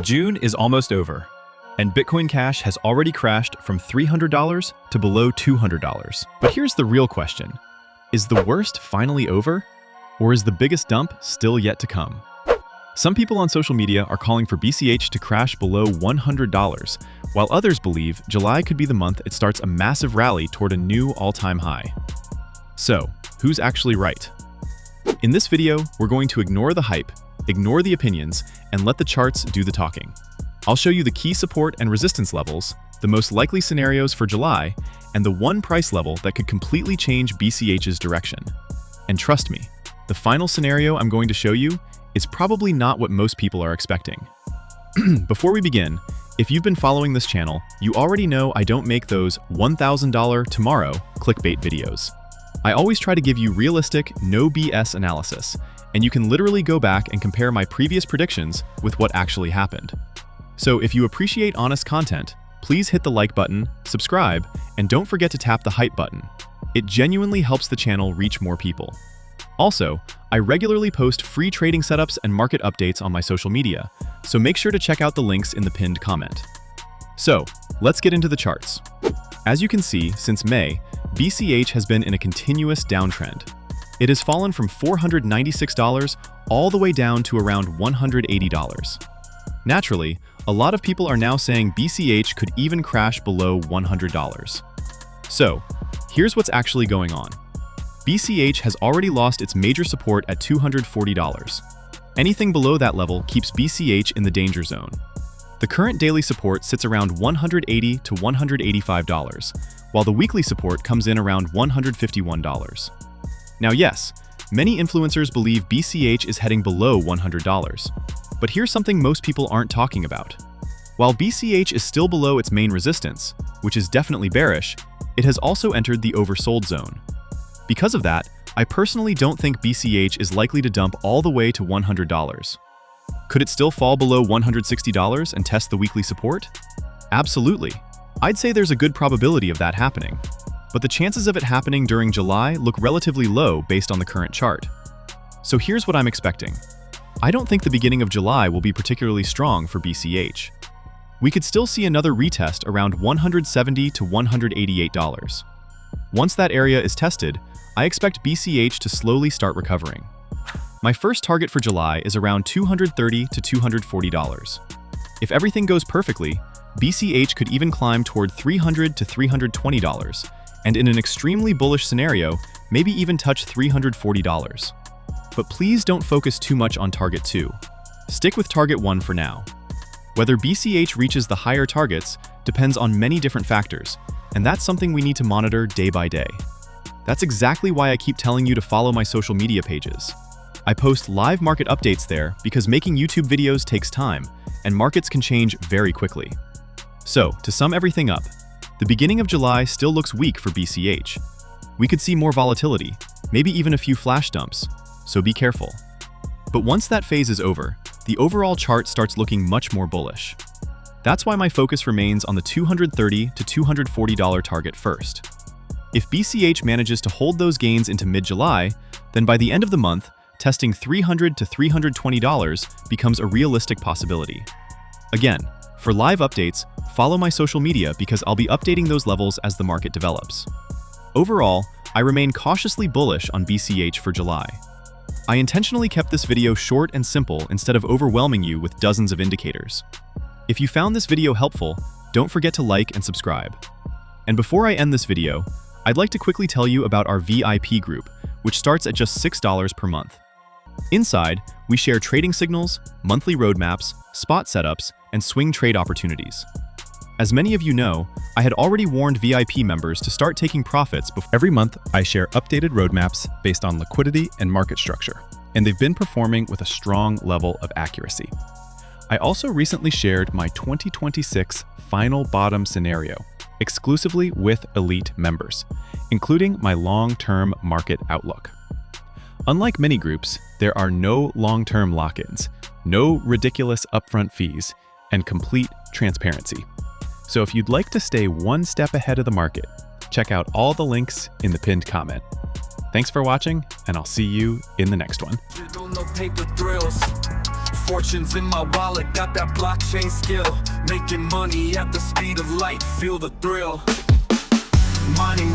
June is almost over, and Bitcoin Cash has already crashed from $300 to below $200. But here's the real question. Is the worst finally over? Or is the biggest dump still yet to come? Some people on social media are calling for BCH to crash below $100, while others believe July could be the month it starts a massive rally toward a new all-time high. So, who's actually right? In this video, we're going to ignore the hype, ignore the opinions, and let the charts do the talking. I'll show you the key support and resistance levels, the most likely scenarios for July, and the one price level that could completely change BCH's direction. And trust me, the final scenario I'm going to show you is probably not what most people are expecting. Before we begin, if you've been following this channel, you already know I don't make those $1,000 tomorrow clickbait videos. I always try to give you realistic, no BS analysis, and you can literally go back and compare my previous predictions with what actually happened. So if you appreciate honest content, please hit the like button, subscribe, and don't forget to tap the hype button. It genuinely helps the channel reach more people. Also, I regularly post free trading setups and market updates on my social media, so make sure to check out the links in the pinned comment. So, let's get into the charts. As you can see, since May, BCH has been in a continuous downtrend. It has fallen from $496 all the way down to around $180. Naturally, a lot of people are now saying BCH could even crash below $100. So, here's what's actually going on. BCH has already lost its major support at $240. Anything below that level keeps BCH in the danger zone. The current daily support sits around $180 to $185, while the weekly support comes in around $151. Now yes, many influencers believe BCH is heading below $100, but here's something most people aren't talking about. While BCH is still below its main resistance, which is definitely bearish, it has also entered the oversold zone. Because of that, I personally don't think BCH is likely to dump all the way to $100. Could it still fall below $160 and test the weekly support? Absolutely. I'd say there's a good probability of that happening. But the chances of it happening during July look relatively low based on the current chart. So here's what I'm expecting. I don't think the beginning of July will be particularly strong for BCH. We could still see another retest around $170 to $188. Once that area is tested, I expect BCH to slowly start recovering. My first target for July is around $230 to $240. If everything goes perfectly, BCH could even climb toward $300 to $320, and in an extremely bullish scenario, maybe even touch $340. But please don't focus too much on target 2. Stick with target 1 for now. Whether BCH reaches the higher targets depends on many different factors, and that's something we need to monitor day by day. That's exactly why I keep telling you to follow my social media pages. I post live market updates there because making YouTube videos takes time, and markets can change very quickly. So, to sum everything up, the beginning of July still looks weak for BCH. We could see more volatility, maybe even a few flash dumps, so be careful. But once that phase is over, the overall chart starts looking much more bullish. That's why my focus remains on the $230 to $240 target first. If BCH manages to hold those gains into mid-July, then by the end of the month, testing $300 to $320 becomes a realistic possibility. Again, for live updates, follow my social media because I'll be updating those levels as the market develops. Overall, I remain cautiously bullish on BCH for July. I intentionally kept this video short and simple instead of overwhelming you with dozens of indicators. If you found this video helpful, don't forget to like and subscribe. And before I end this video, I'd like to quickly tell you about our VIP group, which starts at just $6 per month. Inside, we share trading signals, monthly roadmaps, spot setups, and swing trade opportunities. As many of you know, I had already warned VIP members to start taking profits before. Every month, I share updated roadmaps based on liquidity and market structure, and they've been performing with a strong level of accuracy. I also recently shared my 2026 final bottom scenario, exclusively with elite members, including my long-term market outlook. Unlike many groups, there are no long-term lock-ins, no ridiculous upfront fees, and complete transparency. So if you'd like to stay one step ahead of the market, check out all the links in the pinned comment. Thanks for watching, and I'll see you in the next one. Fortunes in my wallet, got that blockchain skill. Making money at the speed of light, feel the thrill. Mining